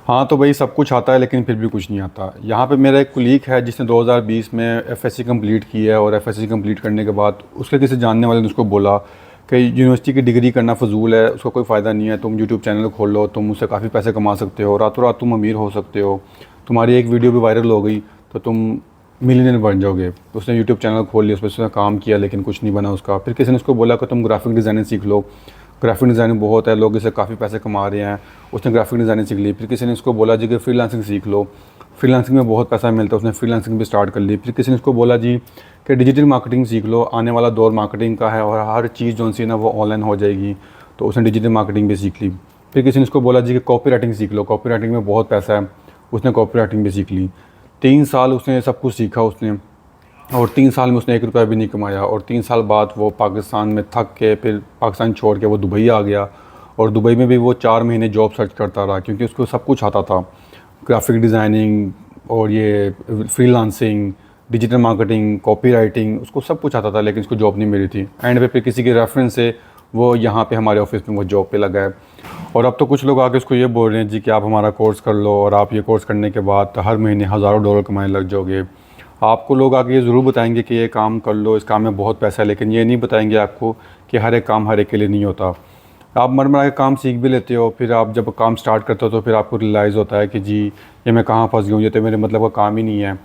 हाँ, तो भाई सब कुछ आता है लेकिन फिर भी कुछ नहीं आता। यहाँ पे मेरा एक कुलीग है जिसने 2020 में एफएससी कंप्लीट की है, और एफएससी कंप्लीट करने के बाद उसके किसी जानने वाले ने उसको बोला कि यूनिवर्सिटी की डिग्री करना फ़जूल है, उसका कोई फ़ायदा नहीं है, तुम यूट्यूब चैनल खोल लो, तुम उससे काफ़ी पैसे कमा सकते हो, रातों रात तुम अमीर हो सकते हो, तुम्हारी एक वीडियो भी वायरल हो गई तो तुम मिलियनर बन जाओगे। तो उसने यूट्यूब चैनल खोल लिया, उसमें काम किया लेकिन कुछ नहीं बना उसका। फिर किसी ने उसको बोला कि तुम ग्राफिक डिज़ाइनिंग सीख लो, ग्राफिक डिज़ाइनिंग बहुत है, लोग इससे काफ़ी पैसे कमा रहे हैं। उसने ग्राफिक डिज़ाइनिंग सीख ली। फिर किसी ने उसको बोला जी कि फ्रीलांसिंग सीख लो, फ्रीलांसिंग में बहुत पैसा मिलता है, उसने फ्रीलांसिंग भी स्टार्ट कर ली। फिर किसी ने उसको बोला जी कि डिजिटल मार्केटिंग सीख लो, आने वाला दौर मार्केटिंग का है और हर चीज़ जो सी ना वो ऑनलाइन हो जाएगी, तो उसने डिजिटल मार्केटिंग भी सीख ली। फिर किसी ने उसको बोला जी कि कॉपी राइटिंग सीख लो, कॉपी राइटिंग में बहुत पैसा है, उसने कॉपी राइटिंग भी सीख ली। 3 साल उसने सब कुछ सीखा उसने, और 3 साल में उसने 1 रुपया भी नहीं कमाया। और 3 साल बाद वो पाकिस्तान में थक के फिर पाकिस्तान छोड़ के वो दुबई आ गया, और दुबई में भी वो 4 महीने जॉब सर्च करता रहा क्योंकि उसको सब कुछ आता था, ग्राफिक डिज़ाइनिंग और ये freelancing, digital marketing, copy writing, उसको सब कुछ आता था लेकिन उसको जॉब नहीं मिली थी। एंड पे फिर किसी के रेफरेंस से वो यहाँ पे हमारे ऑफिस में वो जॉब पे लगा है। और अब तो कुछ लोग आके उसको ये बोल रहे हैं जी कि आप हमारा कोर्स कर लो और आप ये कोर्स करने के बाद हर महीने हज़ारों डॉलर कमाने लग जाओगे। आपको लोग आगे ये ज़रूर बताएंगे कि ये काम कर लो, इस काम में बहुत पैसा है, लेकिन ये नहीं बताएंगे आपको कि हर एक काम हर एक के लिए नहीं होता। आप मर मरा के काम सीख भी लेते हो, फिर आप जब काम स्टार्ट करते हो तो फिर आपको रियलाइज़ होता है कि जी ये मैं कहाँ फंस गया हूँ, ये तो मेरे मतलब का काम ही नहीं है।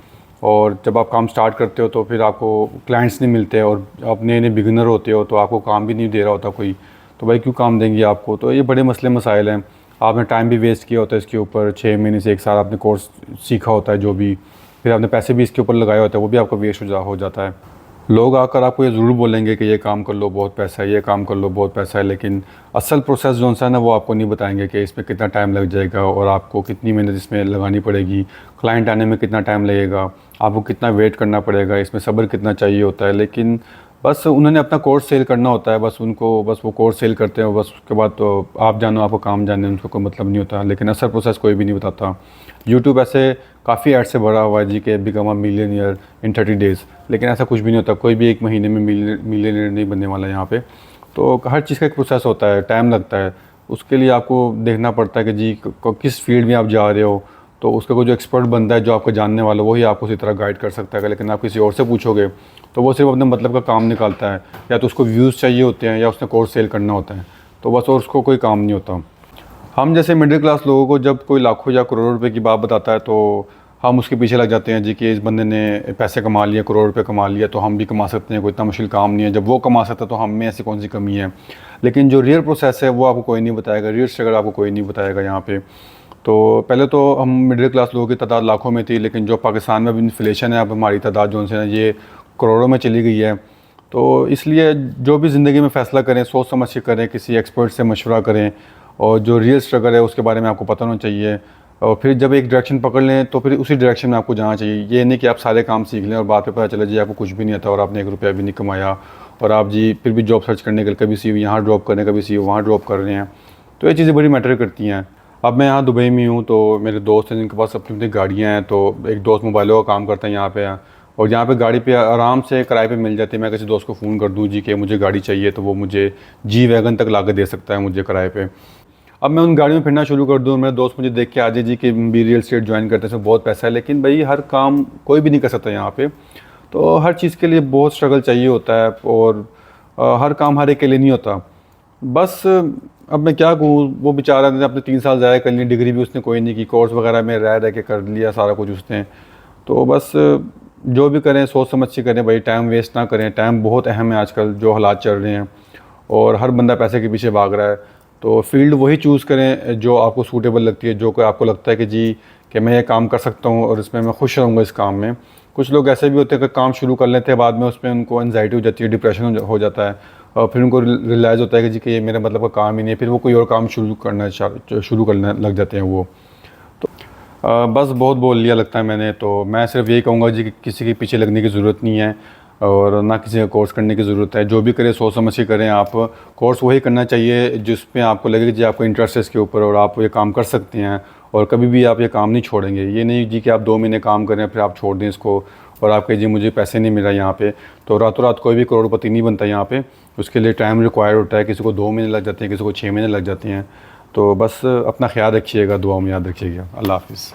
और जब आप काम स्टार्ट करते हो तो फिर आपको क्लाइंट्स नहीं मिलते, और आप नए नए बिगिनर होते हो तो आपको काम भी नहीं दे रहा होता कोई, तो भाई क्यों काम देंगे आपको। तो ये बड़े मसले मसाइल हैं। आपने टाइम भी वेस्ट किया होता है इसके ऊपर, 6 महीने से 1 साल आपने कोर्स सीखा होता है जो भी, फिर आपने पैसे भी इसके ऊपर लगाए होते हैं, वो भी आपका वेस्ट हो जाता है। लोग आकर आपको ये ज़रूर बोलेंगे कि ये काम कर लो बहुत पैसा है, ये काम कर लो बहुत पैसा है, लेकिन असल प्रोसेस जो सा है ना वो आपको नहीं बताएंगे कि इसमें कितना टाइम लग जाएगा और आपको कितनी मेहनत इसमें लगानी पड़ेगी, क्लाइंट आने में कितना टाइम लगेगा, आपको कितना वेट करना पड़ेगा, इसमें सब्र कितना चाहिए होता है। लेकिन बस उन्होंने अपना कोर्स सेल करना होता है, बस उनको बस वो कोर्स सेल करते हैं, बस उसके बाद तो आप जानो आपको काम जाने, उनको कोई मतलब नहीं होता। लेकिन असल प्रोसेस कोई भी नहीं बताता। यूट्यूब ऐसे काफ़ी ऐड से भरा हुआ है जी के become a millionaire in 30 days, लेकिन ऐसा कुछ भी नहीं होता। कोई भी एक महीने में मिलियनियर नहीं बनने वाला यहाँ पे। तो हर चीज़ का एक प्रोसेस होता है, टाइम लगता है। उसके लिए आपको देखना पड़ता है कि जी किस फील्ड में आप जा रहे हो, तो उसका कोई जो एक्सपर्ट बंदा है जो आपको जानने वाला, वही आपको उसी तरह गाइड कर सकता है। लेकिन आप किसी और से पूछोगे तो वो सिर्फ अपने मतलब का काम निकालता है, या तो उसको व्यूज़ चाहिए होते हैं या उसने कोर्स सेल करना होता है, तो बस और उसको कोई काम नहीं होता। हम जैसे मिडिल क्लास लोगों को जब कोई लाखों या करोड़ों रुपए की बात बताता है तो हम उसके पीछे लग जाते हैं जी कि इस बंदे ने पैसे कमा लिए, करोड़ रुपए कमा लिया, तो हम भी कमा सकते हैं, कोई इतना मुश्किल काम नहीं है। जब वो कमा सकता है तो हम में ऐसी कौन सी कमी है। लेकिन जो रियल प्रोसेस है वो आपको कोई नहीं बताएगा, रियल स्ट्रगल आपको कोई नहीं बताएगा यहाँ पे। तो पहले तो हम मिडिल क्लास लोगों की तादाद लाखों में थी, लेकिन जो पाकिस्तान में अब इन्फ्लेशन है, अब हमारी तादाद जो है ये करोड़ों में चली गई है। तो इसलिए जो भी ज़िंदगी में फ़ैसला करें सोच समझ के करें, किसी एक्सपर्ट से मशवरा करें, और जो रियल स्ट्रगल है उसके बारे में आपको पता होना चाहिए। और फिर जब एक डायरेक्शन पकड़ लें तो फिर उसी डायरेक्शन में आपको जाना चाहिए। ये नहीं कि आप सारे काम सीख लें और बाद में पता चले जी आपको कुछ भी नहीं आता और आपने 1 रुपया भी नहीं कमाया, और आप जी फिर भी जॉब सर्च करने के लिए कभी CV यहाँ ड्रॉप करें, कभी CV वहाँ ड्रॉप कर रहे हैं। तो ये चीज़ें बड़ी मैटर करती हैं। अब मैं यहाँ दुबई में हूँ, तो मेरे दोस्त हैं जिनके पास अपनी अपनी गाड़ियाँ हैं। तो एक दोस्त मोबाइलों का काम करता है यहाँ पे, और यहाँ पे गाड़ी पे आराम से किराए पे मिल जाती है। मैं किसी दोस्त को फ़ोन कर दूँ जी कि मुझे गाड़ी चाहिए, तो वो मुझे जी वैगन तक ला के दे सकता है मुझे किराए पे। अब मैं उन गाड़ियों में फिरना शुरू कर दूँ, मेरे दोस्त मुझे देख के आ जाए जी कि भी रियल स्टेट ज्वाइन करते हैं, इसमें बहुत पैसा है। लेकिन भाई हर काम कोई भी नहीं कर सकता यहाँ पे, तो हर चीज़ के लिए बहुत स्ट्रगल चाहिए होता है, और हर काम हर एक के लिए नहीं होता। बस अब मैं क्या कहूँ, वो बेचारा ने अपने 3 साल ज़ाया कर ली, डिग्री भी उसने कोई नहीं की, कोर्स वगैरह में रह रह के कर लिया सारा कुछ उसने। तो बस जो भी करें सोच समझ के करें भाई, टाइम वेस्ट ना करें। टाइम बहुत अहम है आजकल जो हालात चल रहे हैं, और हर बंदा पैसे के पीछे भाग रहा है। तो फील्ड वही चूज़ करें जो आपको सूटेबल लगती है, जो कोई आपको लगता है कि जी कि मैं ये काम कर सकता हूँ और इसमें मैं खुश रहूँगा इस काम में। कुछ लोग ऐसे भी होते हैं कि काम शुरू कर लेते हैं, बाद में उसमें उनको एंजाइटी हो जाती है, डिप्रेशन हो जाता है, और फिर उनको रियलाइज़ होता है कि जी कि ये मेरे मतलब का काम ही नहीं है, फिर वो कोई और काम शुरू करने लग जाते हैं वो। तो बस बहुत बोल लिया लगता है मैंने। तो मैं सिर्फ यही कहूँगा जी कि किसी के पीछे लगने की ज़रूरत नहीं है, और ना किसी का कोर्स करने की ज़रूरत है। जो भी करें सोच समझ के करें। आप कोर्स वही करना चाहिए जिसमें आपको लगे कि जी आपको इंटरेस्ट है इसके ऊपर और आप ये काम कर सकते हैं, और कभी भी आप ये काम नहीं छोड़ेंगे। ये नहीं जी कि आप 2 महीने काम करें फिर आप छोड़ दें इसको, और आप कहें जी मुझे पैसे नहीं मिल रहा यहाँ पे। तो रातों रात कोई भी करोड़पति नहीं बनता यहाँ पे, उसके लिए टाइम रिक्वायर होता है। किसी को 2 महीने लग जाते हैं, किसी को 6 महीने लग जाते हैं। तो बस अपना ख्याल रखिएगा, दुआओं में याद रखिएगा। अल्लाह हाफ़िज़।